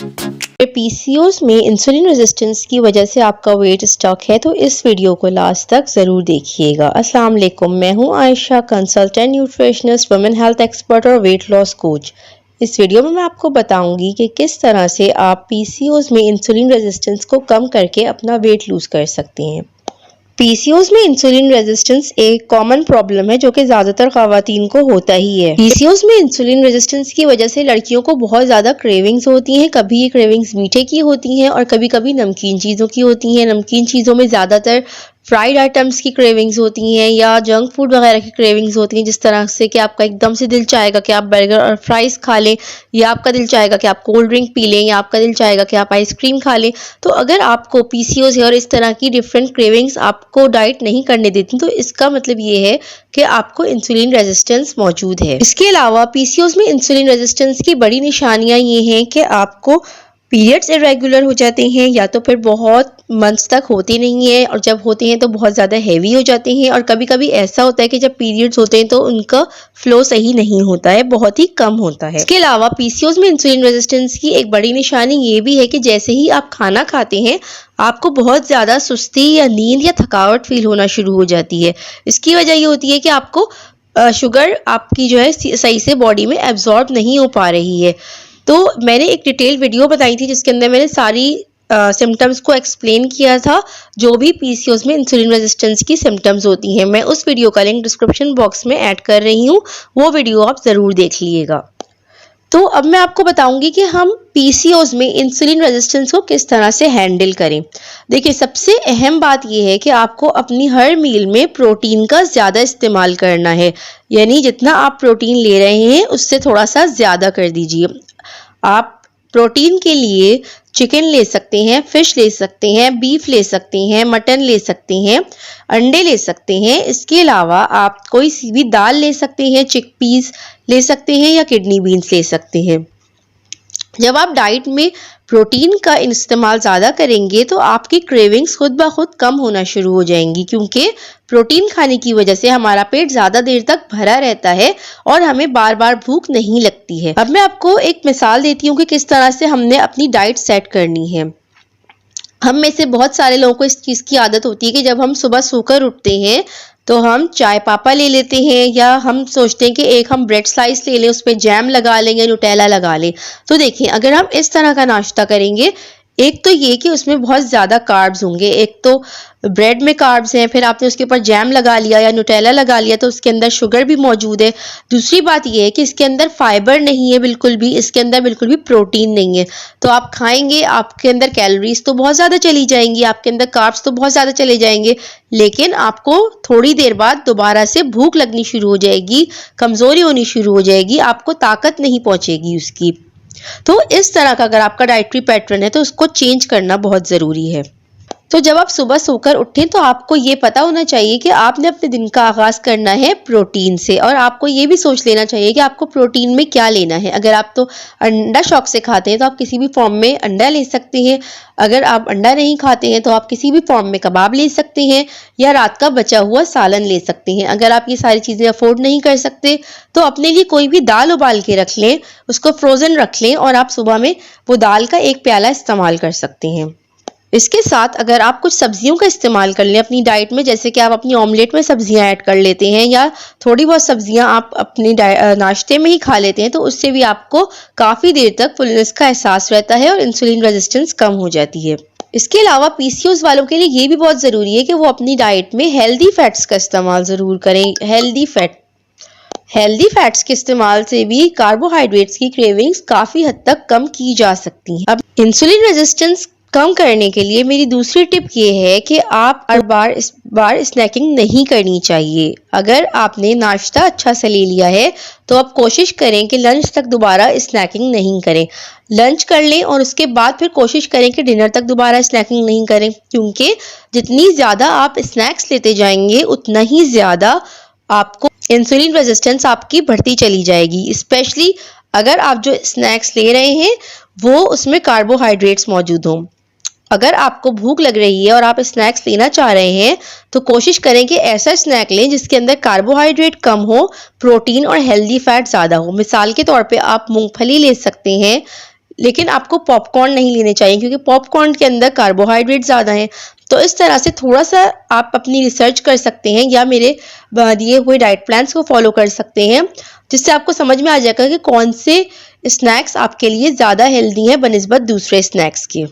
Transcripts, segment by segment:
PCOS में insulin resistance की वजह से आपका वेट स्टक है तो इस वीडियो को लास्ट तक ज़रूर देखिएगा। अस्सलाम वालेकुम, मैं हूं Ayesha, consultant nutritionist, women health expert और वेट लॉस कोच। इस वीडियो में मैं आपको बताऊंगी कि किस तरह से आप पीसीओएस में इंसुलिन रेजिस्टेंस को कम करके अपना वेट लूज कर सकते हैं। पीसीओएस में इंसुलिन रेजिस्टेंस एक कॉमन प्रॉब्लम है जो कि ज़्यादातर ख़वातीन को होता ही है। पीसीओएस में इंसुलिन रेजिस्टेंस की वजह से लड़कियों को बहुत ज़्यादा क्रेविंग्स होती हैं। कभी ये क्रेविंग्स मीठे की होती हैं और कभी कभी नमकीन चीज़ों की होती हैं। नमकीन चीज़ों में ज़्यादातर फ्राइड आइटम्स की क्रेविंग्स होती हैं या जंक फूड वगैरह की क्रेविंग्स होती हैं, जिस तरह से कि आपका एकदम से दिल चाहेगा कि आप बर्गर और फ्राइज़ खा लें, या आपका दिल चाहेगा कि आप कोल्ड ड्रिंक पी लें, या आपका दिल चाहेगा कि आप आइसक्रीम खा लें। तो अगर आपको पीसीओएस है और इस तरह की डिफरेंट क्रेविंग्स आपको डाइट नहीं करने देती, तो इसका मतलब ये है कि आपको इंसुलिन रेजिस्टेंस मौजूद है। इसके अलावा पीसीओएस में इंसुलिन रेजिस्टेंस की बड़ी निशानियां ये हैं कि आपको पीरियड्स इरेगुलर हो जाते हैं, या तो फिर बहुत मंथ्स तक होते नहीं है, और जब होते हैं तो बहुत ज़्यादा हैवी हो जाते हैं। और कभी कभी ऐसा होता है कि जब पीरियड्स होते हैं तो उनका फ्लो सही नहीं होता है, बहुत ही कम होता है। इसके अलावा पीसीओएस में इंसुलिन रेजिस्टेंस की एक बड़ी निशानी ये भी है कि जैसे ही आप खाना खाते हैं आपको बहुत ज़्यादा सुस्ती या नींद या थकावट फील होना शुरू हो जाती है। इसकी वजह ये होती है कि आपको शुगर आपकी जो है सही से बॉडी में एब्जॉर्ब नहीं हो पा रही है। तो मैंने एक डिटेल वीडियो बताई थी जिसके अंदर मैंने सारी सिम्टम्स को एक्सप्लेन किया था, जो भी पीसीओएस में इंसुलिन रेजिस्टेंस की सिम्टम्स होती हैं। मैं उस वीडियो का लिंक डिस्क्रिप्शन बॉक्स में ऐड कर रही हूँ, वो वीडियो आप ज़रूर देख लीजिएगा। तो अब मैं आपको बताऊंगी कि हम पीसीओएस में इंसुलिन रेजिस्टेंस को किस तरह से हैंडल करें। देखिए, सबसे अहम बात यह है कि आपको अपनी हर मील में प्रोटीन का ज़्यादा इस्तेमाल करना है, यानी जितना आप प्रोटीन ले रहे हैं उससे थोड़ा सा ज़्यादा कर दीजिए। आप प्रोटीन के लिए चिकन ले सकते हैं, फिश ले सकते हैं, बीफ ले सकते हैं, मटन ले सकते हैं, अंडे ले सकते हैं। इसके अलावा आप कोई सी भी दाल ले सकते हैं, चिकपीस ले सकते हैं या किडनी बीन्स ले सकते हैं। जब आप डाइट में प्रोटीन का इस्तेमाल ज़्यादा करेंगे तो आपकी क्रेविंग्स खुद ब खुद कम होना शुरू हो जाएंगी, क्योंकि प्रोटीन खाने की वजह से हमारा पेट ज़्यादा देर तक भरा रहता है और हमें बार बार भूख नहीं लगती है। अब मैं आपको एक मिसाल देती हूँ कि किस तरह से हमने अपनी डाइट सेट करनी है। हम में से बहुत सारे लोगों को इस चीज़ की आदत होती है कि जब हम सुबह सोकर उठते हैं तो हम चाय पापा ले लेते हैं, या हम सोचते हैं कि एक हम ब्रेड स्लाइस ले लें, उस पर जैम लगा लें या न्यूटेला लगा लें। तो देखिए, अगर हम इस तरह का नाश्ता करेंगे, एक तो ये कि उसमें बहुत ज़्यादा कार्ब्स होंगे। एक तो ब्रेड में कार्ब्स हैं, फिर आपने उसके ऊपर जैम लगा लिया या न्यूटेला लगा लिया तो उसके अंदर शुगर भी मौजूद है। दूसरी बात ये है कि इसके अंदर फाइबर नहीं है बिल्कुल भी, इसके अंदर बिल्कुल भी प्रोटीन नहीं है। तो आप खाएंगे, आपके अंदर कैलोरीज तो बहुत ज़्यादा चली जाएंगी, आपके अंदर कार्ब्स तो बहुत ज़्यादा चले जाएंगे, लेकिन आपको थोड़ी देर बाद दोबारा से भूख लगनी शुरू हो जाएगी, कमज़ोरी होनी शुरू हो जाएगी, आपको ताकत नहीं पहुँचेगी उसकी। तो इस तरह का अगर आपका डाइटरी पैटर्न है तो उसको चेंज करना बहुत ज़रूरी है। तो जब आप सुबह सोकर उठें तो आपको ये पता होना चाहिए कि आपने अपने दिन का आगाज़ करना है प्रोटीन से, और आपको ये भी सोच लेना चाहिए कि आपको प्रोटीन में क्या लेना है। अगर आप तो अंडा शौक से खाते हैं तो आप किसी भी फॉर्म में अंडा ले सकते हैं। अगर आप अंडा नहीं खाते हैं तो आप किसी भी फॉर्म में कबाब ले सकते हैं, या रात का बचा हुआ सालन ले सकते हैं। अगर आप ये सारी चीज़ें अफोर्ड नहीं कर सकते तो अपने लिए कोई भी दाल उबाल के रख लें, उसको फ्रोज़न रख लें, और आप सुबह में वो दाल का एक प्याला इस्तेमाल कर सकते हैं। इसके साथ अगर आप कुछ सब्जियों का इस्तेमाल कर लें अपनी डाइट में, जैसे कि आप अपनी ऑमलेट में सब्जियां ऐड कर लेते हैं, या थोड़ी बहुत सब्जियां आप अपनी नाश्ते में ही खा लेते हैं, तो उससे भी आपको काफ़ी देर तक फुलनेस का एहसास रहता है और इंसुलिन रेजिस्टेंस कम हो जाती है। इसके अलावा पीसीओएस वालों के लिए ये भी बहुत ज़रूरी है कि वो अपनी डाइट में हेल्दी फैट्स का इस्तेमाल ज़रूर करें। हेल्दी फैट्स के इस्तेमाल से भी कार्बोहाइड्रेट्स की क्रेविंग्स काफ़ी हद तक कम की जा सकती हैं। अब इंसुलिन रेजिस्टेंस कम करने के लिए मेरी दूसरी टिप ये है कि आप हर बार स्नैकिंग नहीं करनी चाहिए। अगर आपने नाश्ता अच्छा से ले लिया है तो आप कोशिश करें कि लंच तक दोबारा स्नैकिंग नहीं करें। लंच कर लें और उसके बाद फिर कोशिश करें कि डिनर तक दोबारा स्नैकिंग नहीं करें, क्योंकि जितनी ज़्यादा आप स्नैक्स लेते जाएंगे उतना ही ज़्यादा आपको इंसुलिन रेजिस्टेंस आपकी बढ़ती चली जाएगी। स्पेशली अगर आप जो स्नैक्स ले रहे हैं वो उसमें कार्बोहाइड्रेट्स मौजूद हों। अगर आपको भूख लग रही है और आप स्नैक्स लेना चाह रहे हैं तो कोशिश करें कि ऐसा स्नैक लें जिसके अंदर कार्बोहाइड्रेट कम हो, प्रोटीन और हेल्दी फैट ज़्यादा हो। मिसाल के तौर पे आप मूंगफली ले सकते हैं, लेकिन आपको पॉपकॉर्न नहीं लेने चाहिए क्योंकि पॉपकॉर्न के अंदर कार्बोहाइड्रेट ज़्यादा हैं। तो इस तरह से थोड़ा सा आप अपनी रिसर्च कर सकते हैं या मेरे दिए हुए डाइट प्लान्स को फॉलो कर सकते हैं, जिससे आपको समझ में आ जाएगा कि कौन से स्नैक्स आपके लिए ज़्यादा हेल्दी हैं बनिस्बत दूसरे स्नैक्स के।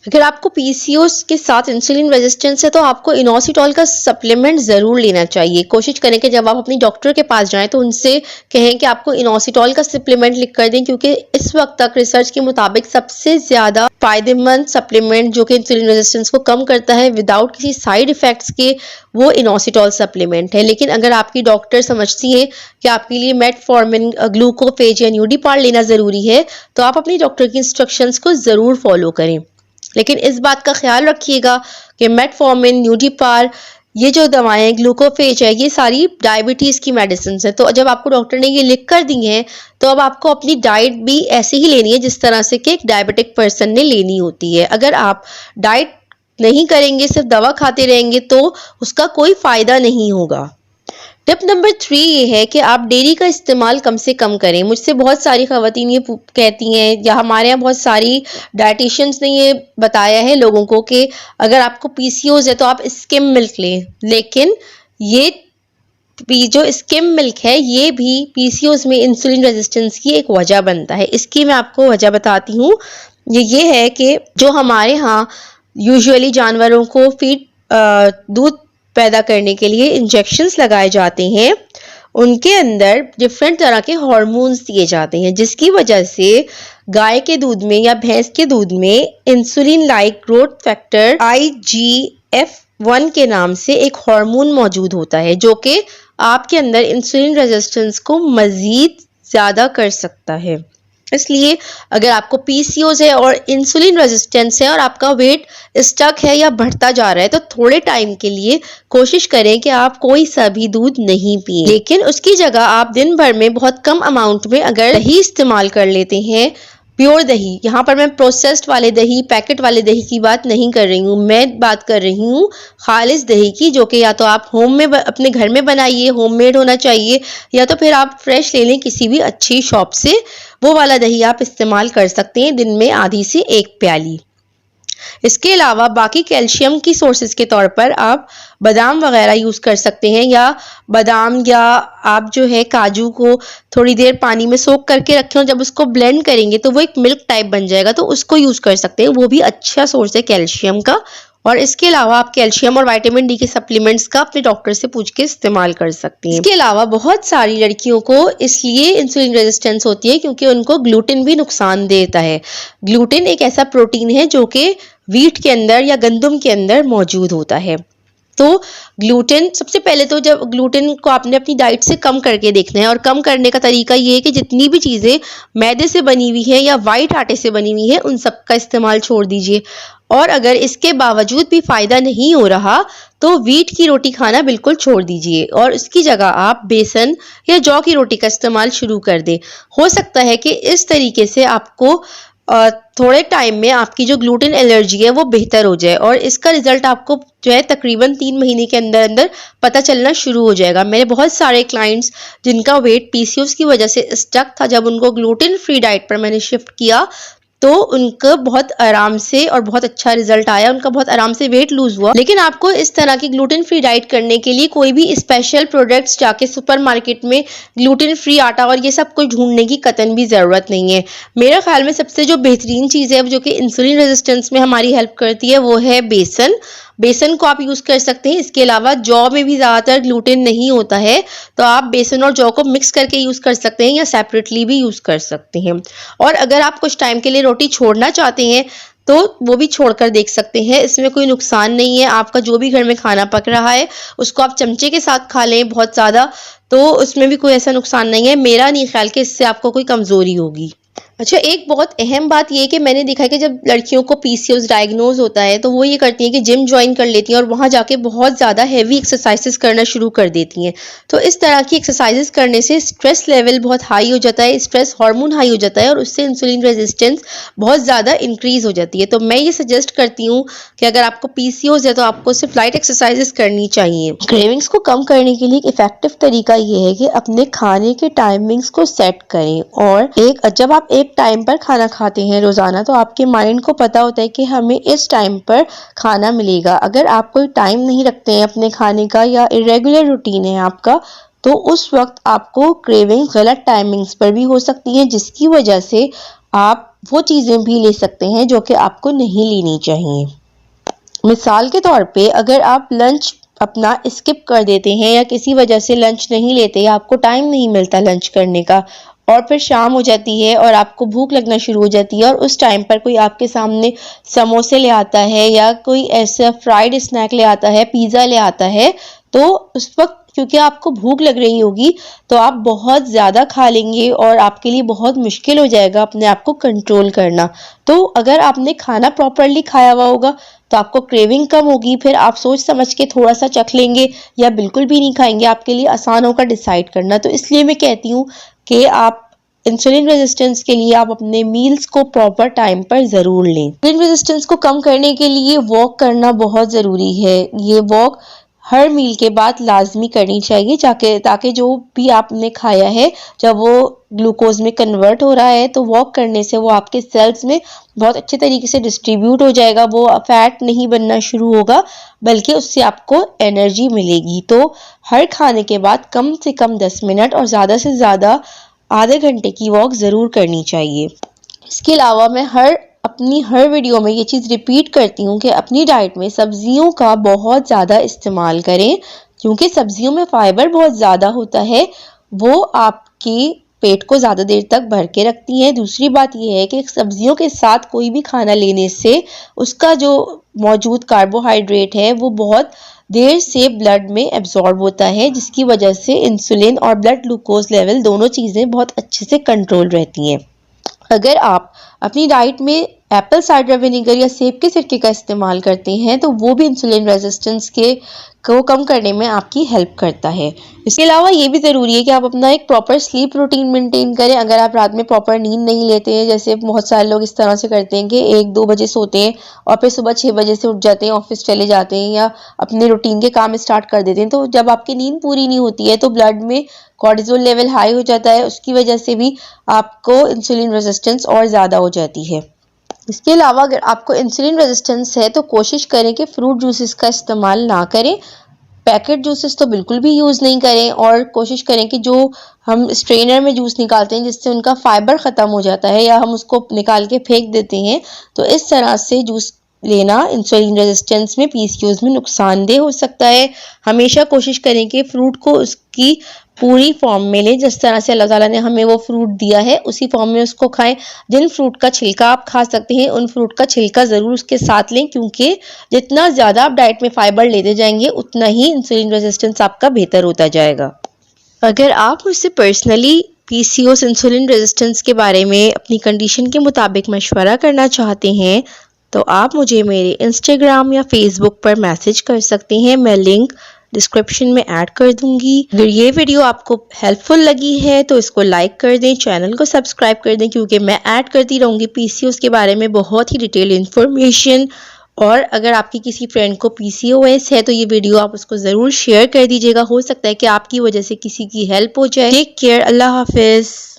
अगर आपको पीसीओएस के साथ इंसुलिन रेजिस्टेंस है तो आपको इनोसिटॉल का सप्लीमेंट ज़रूर लेना चाहिए। कोशिश करें कि जब आप अपनी डॉक्टर के पास जाएं तो उनसे कहें कि आपको इनोसिटॉल का सप्लीमेंट लिख कर दें, क्योंकि इस वक्त तक रिसर्च के मुताबिक सबसे ज़्यादा फायदेमंद सप्लीमेंट जो कि इंसुलिन रेजिस्टेंस को कम करता है विदाउट किसी साइड इफ़ेक्ट्स के, वो इनोसिटॉल सप्लीमेंट है। लेकिन अगर आपकी डॉक्टर समझती हैं कि आपके लिए मेटफॉर्मिन, ग्लूकोफेज या न्यूडिपार लेना ज़रूरी है तो आप अपनी डॉक्टर की इंस्ट्रक्शंस को ज़रूर फॉलो करें। लेकिन इस बात का ख्याल रखिएगा कि मेटफॉर्मिन, न्यूडिपार, ये जो दवाएं, ग्लूकोफेज है, ये सारी डायबिटीज़ की मेडिसिन है। तो जब आपको डॉक्टर ने ये लिख कर दी हैं तो अब आपको अपनी डाइट भी ऐसे ही लेनी है जिस तरह से कि एक डायबिटिक पर्सन ने लेनी होती है। अगर आप डाइट नहीं करेंगे, सिर्फ दवा खाते रहेंगे तो उसका कोई फ़ायदा नहीं होगा। टिप नंबर 3 ये है कि आप डेयरी का इस्तेमाल कम से कम करें। मुझसे बहुत सारी ख़वातीन ये कहती हैं, या हमारे यहाँ बहुत सारी डाइटिशियंस ने ये बताया है लोगों को कि अगर आपको पीसीओएस है तो आप स्किम मिल्क लें। लेकिन ये जो स्किम मिल्क है ये भी पीसीओएस में इंसुलिन रेजिस्टेंस की एक वजह बनता है। इसकी मैं आपको वजह बताती हूँ। ये है कि जो हमारे यहाँ यूजुअली जानवरों को दूध पैदा करने के लिए इंजेक्शंस लगाए जाते हैं, उनके अंदर डिफरेंट तरह के हार्मोन्स दिए जाते हैं, जिसकी वजह से गाय के दूध में या भैंस के दूध में insulin like growth factor IGF-1 के नाम से एक हार्मोन मौजूद होता है जो कि आपके अंदर इंसुलिन रेजिस्टेंस को मज़ीद ज़्यादा कर सकता है। इसलिए अगर आपको पीसीओएस है और इंसुलिन रेजिस्टेंस है और आपका वेट स्टक है या बढ़ता जा रहा है तो थोड़े टाइम के लिए कोशिश करें कि आप कोई सा भी दूध नहीं पिए। लेकिन उसकी जगह आप दिन भर में बहुत कम अमाउंट में अगर दही इस्तेमाल कर लेते हैं, प्योर दही, यहाँ पर मैं प्रोसेस्ड वाले दही, पैकेट वाले दही की बात नहीं कर रही हूँ, मैं बात कर रही हूँ खालिस दही की, जो कि या तो आप होम में अपने घर में बनाइए, होममेड होना चाहिए, या तो फिर आप फ्रेश ले लें किसी भी अच्छी शॉप से, वो वाला दही आप इस्तेमाल कर सकते हैं दिन में आधी से 1 प्याली। इसके अलावा बाकी कैल्शियम की सोर्सेज के तौर पर आप बादाम वगैरह यूज़ कर सकते हैं, या बादाम या आप जो है काजू को थोड़ी देर पानी में सोक करके रखें और जब उसको ब्लेंड करेंगे तो वो एक मिल्क टाइप बन जाएगा, तो उसको यूज़ कर सकते हैं, वो भी अच्छा सोर्स है कैल्शियम का। और इसके अलावा आप कैल्शियम और विटामिन डी के सप्लीमेंट्स का अपने डॉक्टर से पूछ के इस्तेमाल कर सकते हैं। इसके अलावा बहुत सारी लड़कियों को इसलिए इंसुलिन रेजिस्टेंस होती है क्योंकि उनको ग्लूटेन भी नुकसान देता है। ग्लूटेन एक ऐसा प्रोटीन है जो कि वीट के अंदर या गंदम के अंदर मौजूद होता है। तो ग्लूटेन, सबसे पहले तो जब ग्लूटेन को आपने अपनी डाइट से कम करके देखना है, और कम करने का तरीका ये है कि जितनी भी चीज़ें मैदे से बनी हुई है या वाइट आटे से बनी हुई है उन सब का इस्तेमाल छोड़ दीजिए। और अगर इसके बावजूद भी फ़ायदा नहीं हो रहा तो वीट की रोटी खाना बिल्कुल छोड़ दीजिए और इसकी जगह आप बेसन या जौ की रोटी का इस्तेमाल शुरू कर दें। हो सकता है कि इस तरीके से आपको थोड़े टाइम में आपकी जो ग्लूटेन एलर्जी है वो बेहतर हो जाए, और इसका रिजल्ट आपको जो है तकरीबन 3 महीने के अंदर अंदर पता चलना शुरू हो जाएगा। मेरे बहुत सारे क्लाइंट्स जिनका वेट पीसीओएस की वजह से स्टक था, जब उनको ग्लूटेन फ्री डाइट पर मैंने शिफ्ट किया तो उनका बहुत आराम से और बहुत अच्छा रिजल्ट आया, उनका बहुत आराम से वेट लूज हुआ। लेकिन आपको इस तरह की ग्लूटेन फ्री डाइट करने के लिए कोई भी स्पेशल प्रोडक्ट्स जाके सुपरमार्केट में ग्लूटेन फ्री आटा और ये सब कुछ ढूंढने की कतई भी ज़रूरत नहीं है। मेरे ख्याल में सबसे जो बेहतरीन चीज़ है जो कि इंसुलिन रेजिस्टेंस में हमारी हेल्प करती है वो है बेसन। बेसन को आप यूज़ कर सकते हैं। इसके अलावा जौ में भी ज़्यादातर ग्लूटेन नहीं होता है, तो आप बेसन और जौ को मिक्स करके यूज़ कर सकते हैं या सेपरेटली भी यूज़ कर सकते हैं। और अगर आप कुछ टाइम के लिए रोटी छोड़ना चाहते हैं तो वो भी छोड़कर देख सकते हैं, इसमें कोई नुकसान नहीं है। आपका जो भी घर में खाना पक रहा है उसको आप चमचे के साथ खा लें बहुत ज़्यादा, तो उसमें भी कोई ऐसा नुकसान नहीं है। मेरा नहीं ख्याल कि इससे आपको कोई कमज़ोरी होगी। अच्छा, एक बहुत अहम बात ये है कि मैंने देखा है कि जब लड़कियों को पीसीओएस डायग्नोज होता है तो वो ये करती हैं कि जिम ज्वाइन कर लेती हैं और वहाँ जाके बहुत ज़्यादा हैवी एक्सरसाइजेस करना शुरू कर देती हैं। तो इस तरह की एक्सरसाइजेस करने से स्ट्रेस लेवल बहुत हाई हो जाता है, स्ट्रेस हार्मोन हाई हो जाता है और उससे इंसुलिन रेजिस्टेंस बहुत ज़्यादा इंक्रीज़ हो जाती है। तो मैं ये सजेस्ट करती हूँ कि अगर आपको पीसीओएस है तो आपको सिर्फ लाइट एक्सरसाइजेस करनी चाहिए। क्रेविंग्स को कम करने के लिए एक इफेक्टिव तरीका ये है कि अपने खाने के टाइमिंग्स को सेट करें, और जब आप एक टाइम पर खाना खाते हैं रोज़ाना, तो आपके माइंड को पता होता है कि हमें इस टाइम पर खाना मिलेगा। अगर आप कोई टाइम नहीं रखते हैं अपने खाने का या इरेगुलर रूटीन है आपका, तो उस वक्त आपको क्रेविंग गलत टाइमिंग्स पर भी हो सकती हैं, जिसकी वजह से आप वो चीज़ें भी ले सकते हैं जो कि आपको नहीं लेनी चाहिए। मिसाल के तौर पे अगर आप लंच अपना स्किप कर देते हैं या किसी वजह से लंच नहीं लेते या आपको टाइम नहीं मिलता लंच करने का, और फिर शाम हो जाती है और आपको भूख लगना शुरू हो जाती है और उस टाइम पर कोई आपके सामने समोसे ले आता है या कोई ऐसा फ्राइड स्नैक ले आता है, पिज़्ज़ा ले आता है, तो उस वक्त क्योंकि आपको भूख लग रही होगी तो आप बहुत ज़्यादा खा लेंगे और आपके लिए बहुत मुश्किल हो जाएगा अपने आप को कंट्रोल करना। तो अगर आपने खाना प्रॉपरली खाया हुआ होगा तो आपको क्रेविंग कम होगी, फिर आप सोच समझ के थोड़ा सा चख लेंगे या बिल्कुल भी नहीं खाएंगे, आपके लिए आसान होगा डिसाइड करना। तो इसलिए मैं कहती हूँ कि आप इंसुलिन रेजिस्टेंस के लिए आप अपने मील्स को प्रॉपर टाइम पर ज़रूर लें। इंसुलिन रेजिस्टेंस को कम करने के लिए वॉक करना बहुत ज़रूरी है। ये वॉक हर मील के बाद लाजमी करनी चाहिए ताकि जो भी आपने खाया है जब वो ग्लूकोज में कन्वर्ट हो रहा है तो वॉक करने से वो आपके सेल्स में बहुत अच्छे तरीके से डिस्ट्रीब्यूट हो जाएगा, वो फैट नहीं बनना शुरू होगा बल्कि उससे आपको एनर्जी मिलेगी। तो हर खाने के बाद कम से कम 10 मिनट और ज़्यादा से ज़्यादा आधे घंटे की वॉक ज़रूर करनी चाहिए। इसके अलावा मैं अपनी हर वीडियो में ये चीज़ रिपीट करती हूँ कि अपनी डाइट में सब्जियों का बहुत ज़्यादा इस्तेमाल करें, क्योंकि सब्जियों में फाइबर बहुत ज़्यादा होता है, वो आपके पेट को ज़्यादा देर तक भर के रखती हैं। दूसरी बात यह है कि सब्जियों के साथ कोई भी खाना लेने से उसका जो मौजूद कार्बोहाइड्रेट है वो बहुत देर से ब्लड में एब्जॉर्ब होता है, जिसकी वजह से इंसुलिन और ब्लड ग्लूकोज लेवल दोनों चीज़ें बहुत अच्छे से कंट्रोल रहती हैं। अगर आप अपनी डाइट में एप्पल साइडर विनेगर या सेब के सिरके का इस्तेमाल करते हैं तो वो भी इंसुलिन रेजिस्टेंस को कम करने में आपकी हेल्प करता है। इसके अलावा ये भी ज़रूरी है कि आप अपना एक प्रॉपर स्लीप रूटीन मेंटेन करें। अगर आप रात में प्रॉपर नींद नहीं लेते हैं, जैसे बहुत सारे लोग इस तरह से करते हैं कि 1-2 बजे सोते हैं और फिर सुबह 6 बजे से उठ जाते हैं, ऑफिस चले जाते हैं या अपने रूटीन के काम स्टार्ट कर देते हैं, तो जब आपकी नींद पूरी नहीं होती है तो ब्लड में कॉर्टिसोल लेवल हाई हो जाता है, उसकी वजह से भी आपको इंसुलिन रेजिस्टेंस और ज़्यादा हो जाती है। इसके अलावा अगर आपको इंसुलिन रेजिस्टेंस है तो कोशिश करें कि फ्रूट जूसेस का इस्तेमाल ना करें, पैकेट जूसेस तो बिल्कुल भी यूज़ नहीं करें, और कोशिश करें कि जो हम स्ट्रेनर में जूस निकालते हैं जिससे उनका फाइबर ख़त्म हो जाता है या हम उसको निकाल के फेंक देते हैं, तो इस तरह से जूस लेना इंसुलिन रेजिस्टेंस में पीसीओएस में नुकसानदेह हो सकता है। हमेशा कोशिश करें कि फ्रूट को उसकी पूरी फॉर्म में लें, जिस तरह से अल्लाह ताला ने हमें वो फ्रूट दिया है उसी फॉर्म में उसको खाएं। जिन फ्रूट का छिलका आप खा सकते हैं उन फ्रूट का छिलका ज़रूर उसके साथ लें, क्योंकि जितना ज़्यादा आप डाइट में फाइबर लेते जाएंगे उतना ही इंसुलिन रेजिस्टेंस आपका बेहतर होता जाएगा। अगर आप मुझसे पर्सनली पीसीओएस इंसुलिन रेजिस्टेंस के बारे में अपनी कंडीशन के मुताबिक मशवरा करना चाहते हैं तो आप मुझे मेरे इंस्टाग्राम या फेसबुक पर मैसेज कर सकते हैं, मैं लिंक डिस्क्रिप्शन में ऐड कर दूंगी। अगर ये वीडियो आपको हेल्पफुल लगी है तो इसको लाइक कर दें, चैनल को सब्सक्राइब कर दें, क्योंकि मैं ऐड करती रहूँगी पीसीओएस के बारे में बहुत ही डिटेल इन्फॉर्मेशन। और अगर आपकी किसी फ्रेंड को पीसीओएस है तो ये वीडियो आप उसको ज़रूर शेयर कर दीजिएगा, हो सकता है कि आपकी वजह से किसी की हेल्प हो जाए। टेक केयर, अल्लाह हाफिज़।